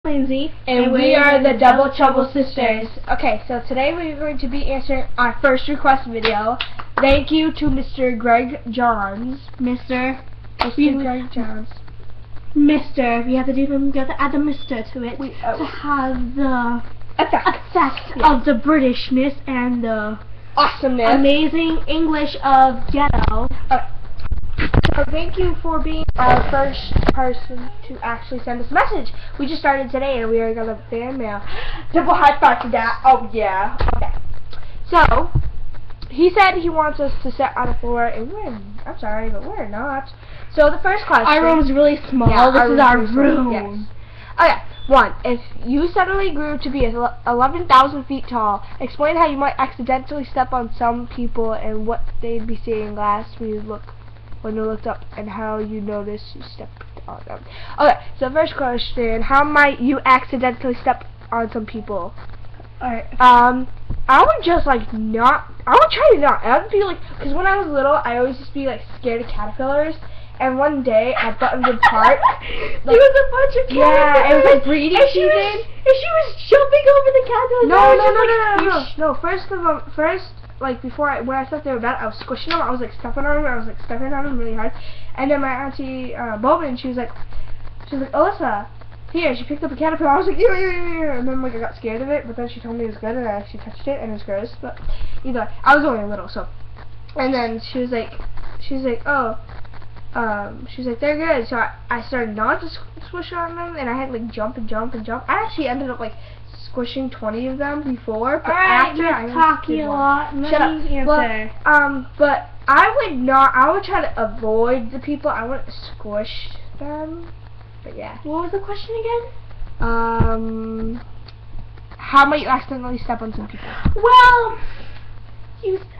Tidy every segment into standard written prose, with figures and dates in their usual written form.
Lindsay, and we are the Double Trouble Sisters. Okay, so today we're going to be answering our first request video. Thank you to Mr. Greg Johns. Mr. Greg Johns. Mr. We have to add the Mr. to it to have the effect of the Britishness and the awesomeness, amazing English of ghetto. So thank you for being our first person to actually send us a message. We just started today and we already got a fan mail. Double high five to that. Oh yeah. Okay. So he said he wants us to sit on the floor and I'm sorry, but we're not. So the first question. Our room's really small. Yeah, this is our room. Yes. Okay. 1. If you suddenly grew to be 11,000 feet tall, explain how you might accidentally step on some people and what they'd be seeing last when you looked up, and how you noticed you stepped on them. Okay, so first question, how might you accidentally step on some people? Alright. I would just I would try to not. I would be like, because when I was little, I always just be like scared of caterpillars. And one day at Buttonwood Park, there was a bunch of caterpillars. Yeah, it was like breeding season. And she was jumping over the caterpillars. No. First, like when I thought they were bad, I was squishing them. I was like stepping on them. I was like stepping on them really hard. And then my auntie Bowman, she was like, Alyssa, here. She picked up a caterpillar. I was like, yeah. And then like I got scared of it, but then she told me it was good, and I actually touched it, and it was gross. But either way, I was only a little, so. And then she was like, oh. She's like, they're good. So I started not to squish on them, and I had like jump and jump and jump. I actually ended up like squishing 20 of them before, but after I talking a lot. Shut up. But I would try to avoid the people. I wouldn't squish them. But yeah. What was the question again? How might you accidentally step on some people? Well,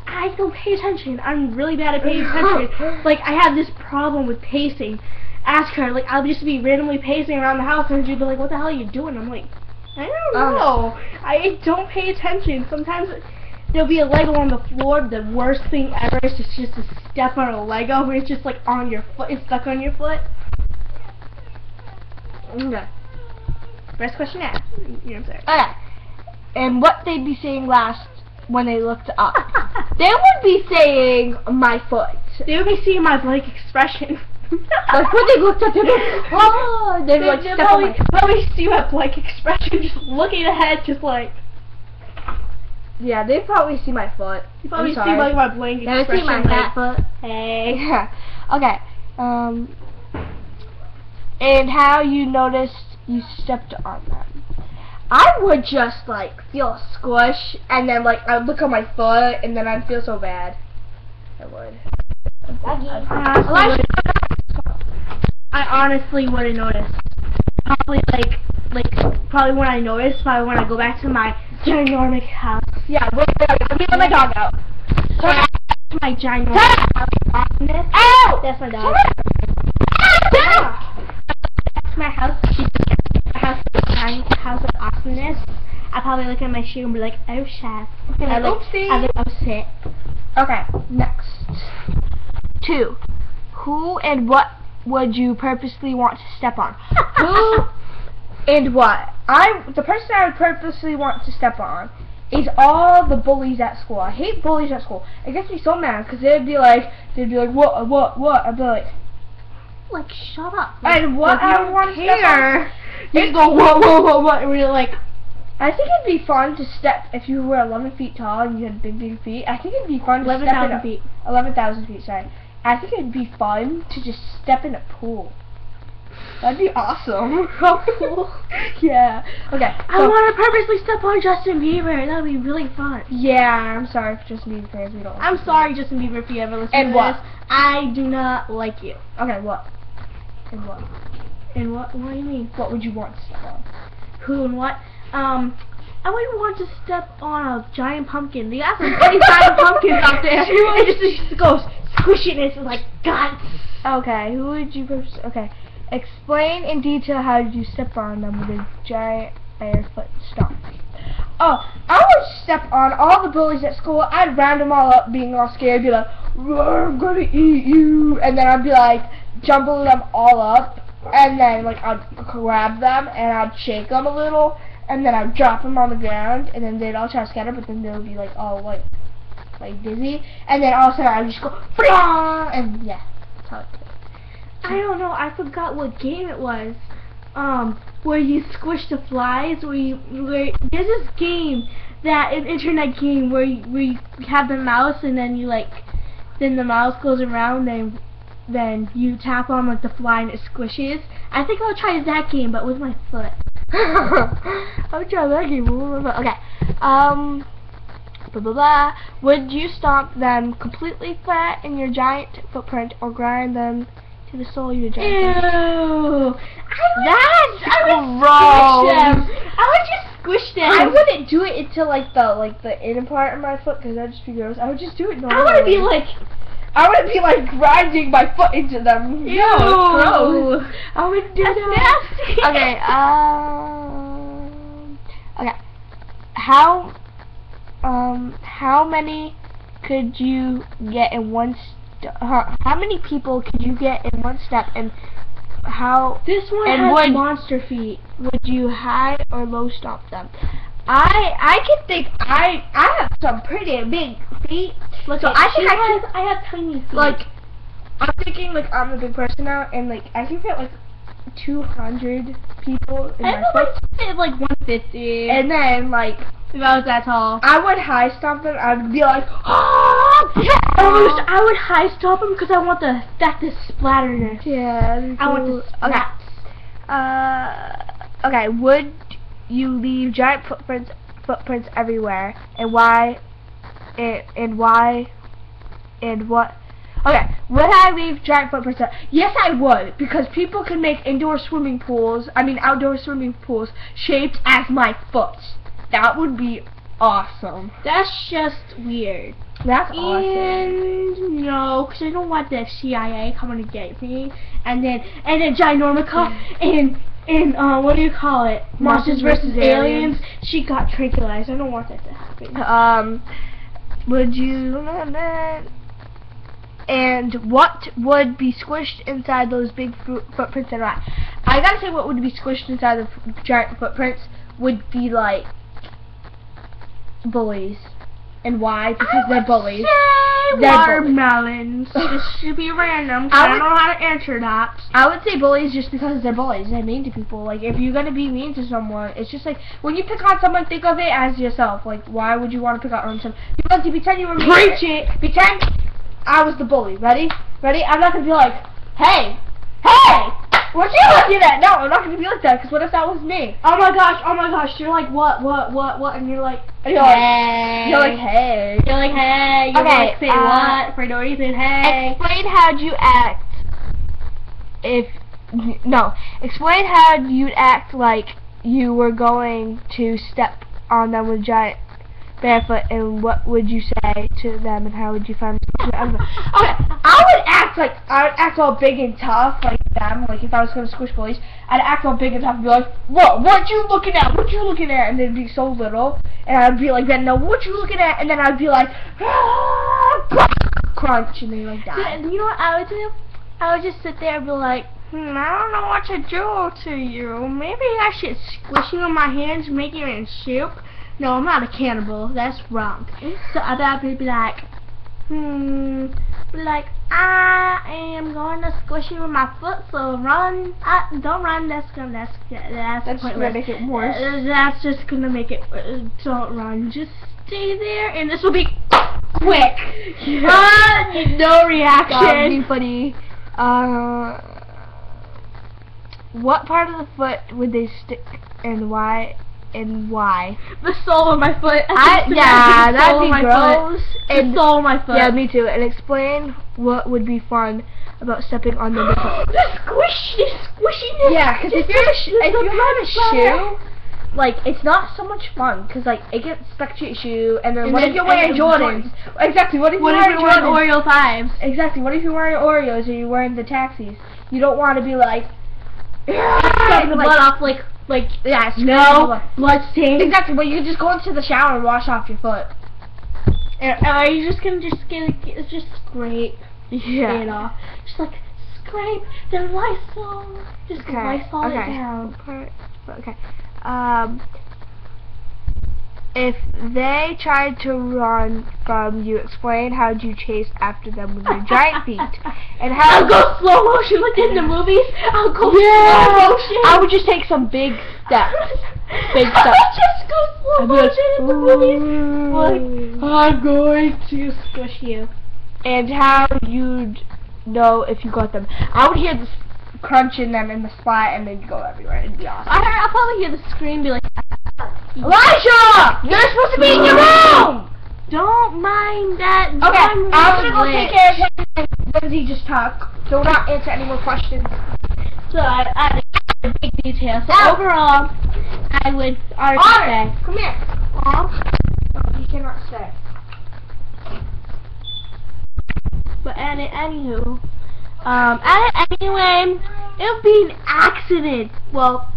I don't pay attention. I'm really bad at paying attention. Like, I have this problem with pacing. Ask her, like, I'll just be randomly pacing around the house, and she'd be like, what the hell are you doing? I'm like, I don't know. I don't pay attention. Sometimes there'll be a Lego on the floor. The worst thing ever is just to step on a Lego where it's just, like, on your foot. It's stuck on your foot. Okay. First question asked. You know what I'm saying? Okay. And what they'd be seeing last when they looked up. They would be saying my foot. They would be seeing my blank expression. Like when they looked up, they'd be like, oh, they'd like probably see my blank expression, just looking ahead, just like. Yeah, they'd probably see my foot. You probably see like my blank expression. They'd see my fat foot. Hey. Yeah. Okay. And how you noticed you stepped on them. I would just like feel a squish, and then like I'd look on my foot, and then I'd feel so bad. I would. I honestly wouldn't notice. Probably when I notice, probably when I go back to my ginormous house. Yeah, let me let my dog out. My ginormous house. Ow! That's my dog. That's my house. House of awesomeness. I probably look at my shoe and be like, oh shit. Oopsie. Oh shit. Okay, next. 2. Who and what would you purposely want to step on? Who and what? The person I would purposely want to step on is all the bullies at school. I hate bullies at school. It gets me so mad because they'd be like, what? I'd be like, shut up. And what I would want to step on. You just go, what, and we're like, I think it'd be fun to step, if you were 11 feet tall and you had big feet, I think it'd be fun to step in 11,000 feet, sorry. I think it'd be fun to just step in a pool. That'd be awesome. How cool. Yeah. Okay. I want to purposely step on Justin Bieber. That'd be really fun. Yeah, I'm sorry for Justin Bieber fans. We don't like I'm sorry, Justin Bieber, if you ever listen to what? this. I do not like you. Okay, what? And what? And what? What do you mean? What would you want to step on? Who and what? I would want to step on a giant pumpkin. They got some pretty giant pumpkins out there. It just goes squishing. It's like guts. Okay, who would you? Okay, explain in detail how you step on them with a giant barefoot stomp. Oh, I would step on all the bullies at school. I'd round them all up, being all scared, be like, I'm gonna eat you, and then I'd be like jumbling them all up and then like I'd grab them and I'd shake them a little, and then I'd drop them on the ground, and then they'd all try to scatter, but then they would be like all like dizzy, and then all of a sudden I'd just go, and yeah, that's how it goes. I don't know. I forgot what game it was. Where you squish the flies. There's this game, an internet game where you have the mouse, and then then the mouse goes around, and then you tap on like the fly and it squishes. I think I'll try that game, but with my foot. I'll try that game with my foot. Okay. Blah, blah, blah. Would you stomp them completely flat in your giant footprint, or grind them to the sole of your giant footprint? Ew! I would just squish them. I wouldn't do it until like the inner part of my foot, because that'd just be gross. I would just do it normally. I would be like grinding my foot into them. Ew! No, gross. I would do That's that. nasty. Okay. How many could you get in one? How many people could you get in one step, and how? This one has monster feet. Would you high or low stomp them? I can think I have some pretty big feet. Look, so I have tiny feet. Like, I'm thinking like I'm the big person now, and like I can fit like 200 people in my foot. Like 150. And then like, if I was that tall, I would high stomp them. I would be like, oh, yeah. I would high stomp them because I want the splatterness. Yeah. I want the splats. Okay. Would you leave giant footprints everywhere, and why? And why? And what? Okay, would I leave giant footprints? Yes, I would, because people can make outdoor swimming pools shaped as my foot. That would be awesome. That's just weird. That's awesome. And no, because I don't want the CIA coming to get me, and then Ginormica and what do you call it? Monsters vs. Aliens. She got tranquilized. I don't want that to happen. Would you? And what would be squished inside those big footprints and why? I gotta say, what would be squished inside the giant footprints would be like bullies. And why? Because they're bullies. Watermelons. This should be random. I don't know how to answer that. I would say bullies just because they're bullies. They're mean to people. Like, if you're gonna be mean to someone, it's just like when you pick on someone, think of it as yourself. Like, why would you want to pick on someone? Because you pretend you were mean. Preach it. Pretend I was the bully. Ready? I'm not gonna be like, hey, what you looking at? No, I'm not gonna be like that. Because what if that was me? Oh my gosh. You're like, what? And you're like, hey. You're like, hey. You're okay, like, say what for no reason. Hey. Explain how you'd act explain how you'd act like you were going to step on them with giant barefoot, and what would you say to them, and how would you find okay, I would act all big and tough like them. Like, if I was gonna squish bullies, I'd act all big and tough and be like, what you looking at? And they'd be so little, and I'd be like, then no, what you looking at? And then I'd be like, crunch, and they like die. You know what I would do? I would just sit there and be like, I don't know what to do to you. Maybe I should squish you in my hands, make you in soup. No, I'm not a cannibal. That's wrong. So I'd be like, I am going to squish you with my foot. So run. Don't run. That's gonna make it worse. That's just gonna make it. Don't run. Just stay there, and this will be quick. No reaction. That would be funny. What part of the foot would they stick, and why? The sole of my foot. Yeah, that'd be gross. The sole of my foot. Yeah, me too. And explain what would be fun about stepping on the foot. The squishiness. Yeah, because if you have a shoe, like, it's not so much fun, because like it gets stuck to your shoe, and then what if you're wearing Jordans? Exactly. What if you're wearing Oreo 5s? Exactly. What if you're wearing Oreos or you're wearing the taxis? You don't want to be like, the blood off yeah, no blood stain. Exactly, but you can just go into the shower and wash off your foot. And are you just gonna just scrape it off? Just like scrape their Lysol. Just Lysol it down. Okay. If they tried to run from you, explain how you chase after them with your giant feet. And how I'll go slow motion like in the movies. I'll go slow motion. I would just take some big steps. Big steps. I would just go slow motion in the movies. Like, I'm going to squish you. And how you'd know if you got them. I would hear this crunch in them in the splat and they'd go everywhere. It'd be awesome. I'll probably hear the scream be like, Elijah! You're supposed to be in your room! Don't mind that. Okay, I'm gonna go take care of him and Lindsay just talk. Do not answer any more questions. So I a big detail. So overall, I would Otter, say. come here. No, he cannot stay. But anywho, anyway, it would be an accident. Well,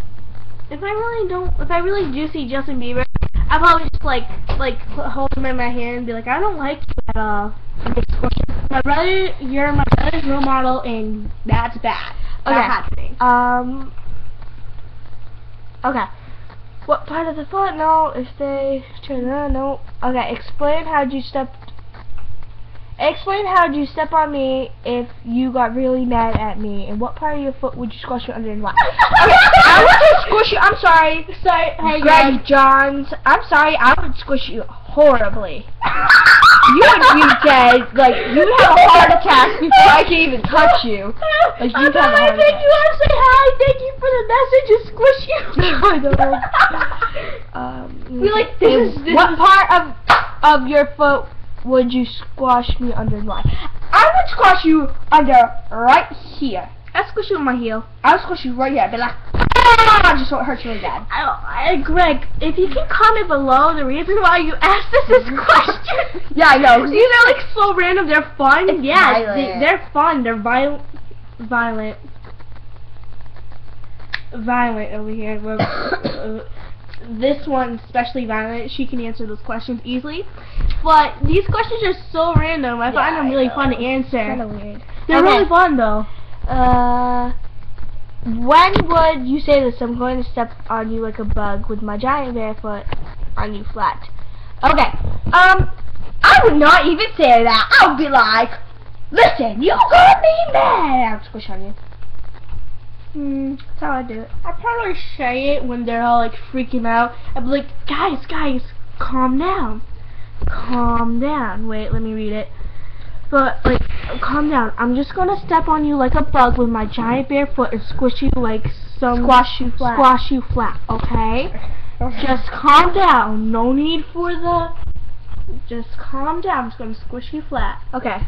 if I really do see Justin Bieber, I'll probably just like hold him in my hand and be like, I don't like you at all. You're my brother's role model, and that's bad. Okay. That's happening. Okay. What part of the foot? No. If they turn around, no. Okay. Explain how'd you step on me if you got really mad at me, and what part of your foot would you squash me under and why? Okay, I would just squish you. I'm sorry. Hey, Greg Johns. I'm sorry. I would squish you horribly. You would be dead. Like, you would have a heart attack before I can even touch you. Like, you'd have a heart attack. You want to say hi? Thank you for the message and squish you. I know. We like this. What part of your foot would you squash me under and why? I would squash you under right here. I squish you with my heel. I would squish you right here. I'd be like, ah, just so it hurts really bad. Greg, if you can comment below the reason why you asked us this question. Yeah, I know. These are like so random. They're fun. It's yeah, violent. they're fun. They're violent over here. This one especially violent. She can answer those questions easily. But these questions are so random. I find them really fun to answer. Kind of weird. They're really fun though. When would you say this? I'm going to step on you like a bug with my giant barefoot on you flat. Okay. I would not even say that. I would be like, listen, you got me mad. I would squish on you. That's how I do it. I'd probably say it when they're all like freaking out. I'd be like, guys, calm down. Calm down. Wait, let me read it. But, like, calm down. I'm just gonna step on you like a bug with my giant bare foot and squish you like some... Squash you flat, okay? Just calm down. No need for the... Just calm down. I'm just gonna squish you flat. Okay.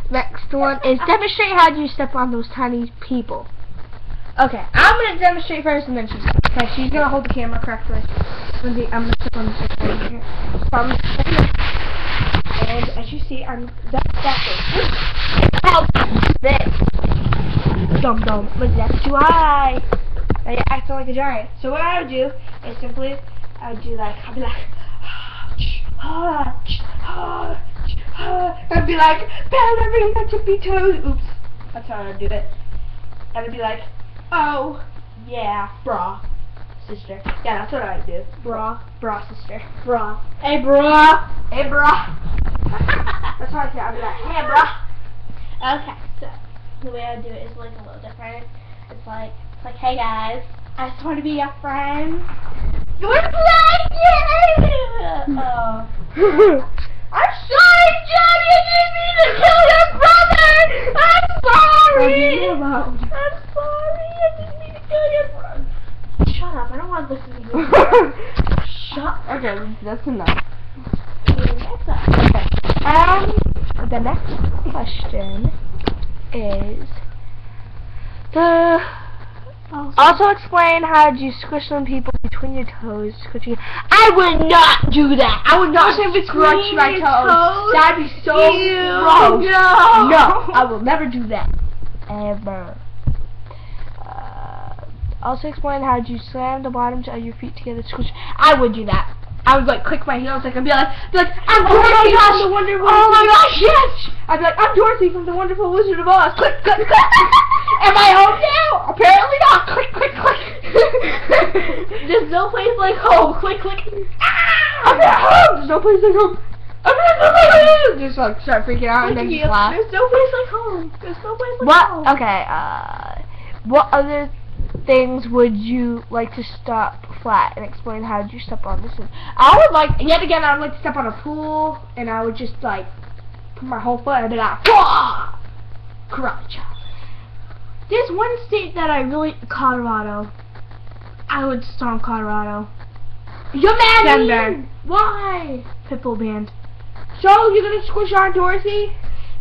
Next one is demonstrate how do you step on those tiny people. Okay, I'm gonna demonstrate first and then she's gonna hold the camera correctly. I'm gonna step on this right here. So I'm stepping up. And as you see, I'm help this. Dum. But that's too high. Now you're acting like a giant. So what I would do is simply I'd be like I'd be like, ballerina tippy toes. Oops. That's how I'd do it. And I'd be like, oh yeah, brah, sister. Yeah, that's what I'd do. Brah, sister. Brah. Hey, brah. Hey, brah. That's how I say it. I'd be like, hey, brah. Okay, so the way I do it is like a little different. It's like, hey guys, I just want to be your friend. You want to play? Yeah. I'm sorry, John. You didn't mean to kill your brother. I'm sorry. I'm sorry. I didn't mean to kill your brother. Shut up. I don't want to listen to you. Shut up. Okay, that's enough. Okay. The next question is also explain how do you squish some people between your toes. I would not do that. I would not scratch my toes. That'd be so gross. No, I will never do that. Ever. Also explain how do you slam the bottoms of your feet together to squish. I would do that. I would like click my heels like I'd be like I'm Dorothy from the Wonderful. Oh my gosh, yes! I'd be like, I'm Dorothy from the Wonderful Wizard of Oz. Click. Am I home now? Apparently not. Click, click, click. There's no place like home. Click, click. I'm at home. There's no place like home. I'm at home. Just like start freaking out and then just laugh. There's no place like home. There's no place like What? home. Okay. What other things would you like to stop flat and explain how did you step on this? I would like yet again. I would like to step on a pool and I would just like put my whole foot and be like, "Whoa!" Karate chop. There's one state that I really, Colorado. I would storm Colorado. You're mad at me? Denver. Why? Pitbull band. So you're gonna squish Aunt Dorothy?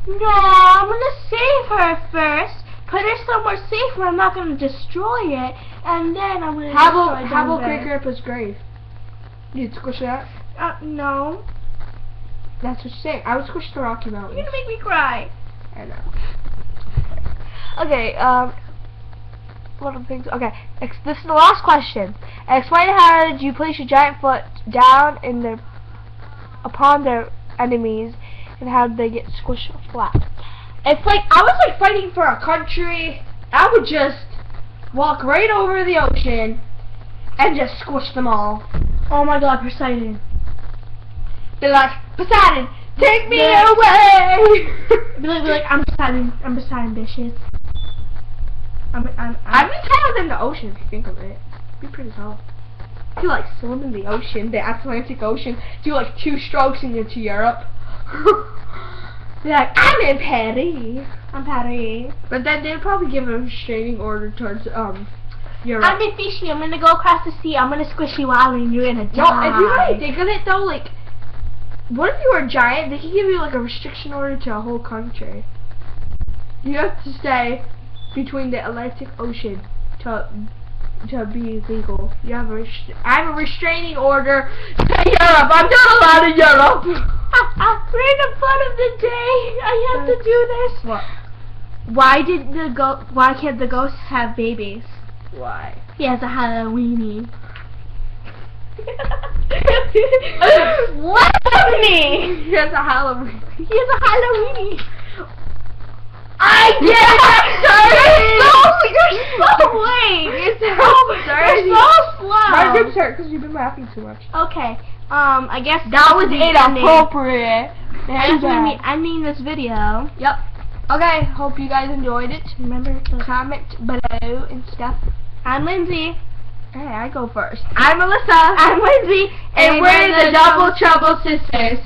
No, I'm gonna save her first. Put her somewhere safe where I'm not gonna destroy it, and then I'm gonna destroy How about Denver. Great Grandpa's grave? You'd squish that? No. That's what you're saying. I would squish the Rocky You're Mountains. gonna make me cry. I know. Okay, what are the things? Okay, this is the last question. Explain how did you place your giant foot down in upon their enemies, and how did they get squished flat? It's like I was like fighting for a country. I would just walk right over the ocean and just squish them all. Oh my God, Poseidon. Be like, Poseidon, take me away. Be like, I'm Poseidon, bitches. I'd be taller than the ocean if you think of it. Be pretty tall. You could like swim in the ocean, the Atlantic Ocean, do like 2 strokes and you're to Europe. Be like, I'm in Paris. I'm Patty. But then they'd probably give a restraining order towards Europe. I'm in fishy. I'm gonna go across the sea. I'm gonna squish you out and you're gonna die. No, if you really think of it though, like, what if you were a giant? They could give you like a restriction order to a whole country. You have to stay between the Atlantic Ocean to be legal. You have I have a restraining order to Europe. I'm not allowed in Europe. We're in the fun of the day. I have to do this. What? Why can't the ghost have babies? Why? He has a Halloweenie. What happening? He has a Halloween. He has a Halloweenie. I get You're so dirty. You're so slow. My ribs hurt because you've been laughing too much. Okay. I guess That was inappropriate. I mean this video. Yep. Okay. Hope you guys enjoyed it. Remember to comment below and stuff. I'm Lindsay. Hey, I go first. I'm Melissa. I'm Lindsay. And we're the Double Trouble Sisters.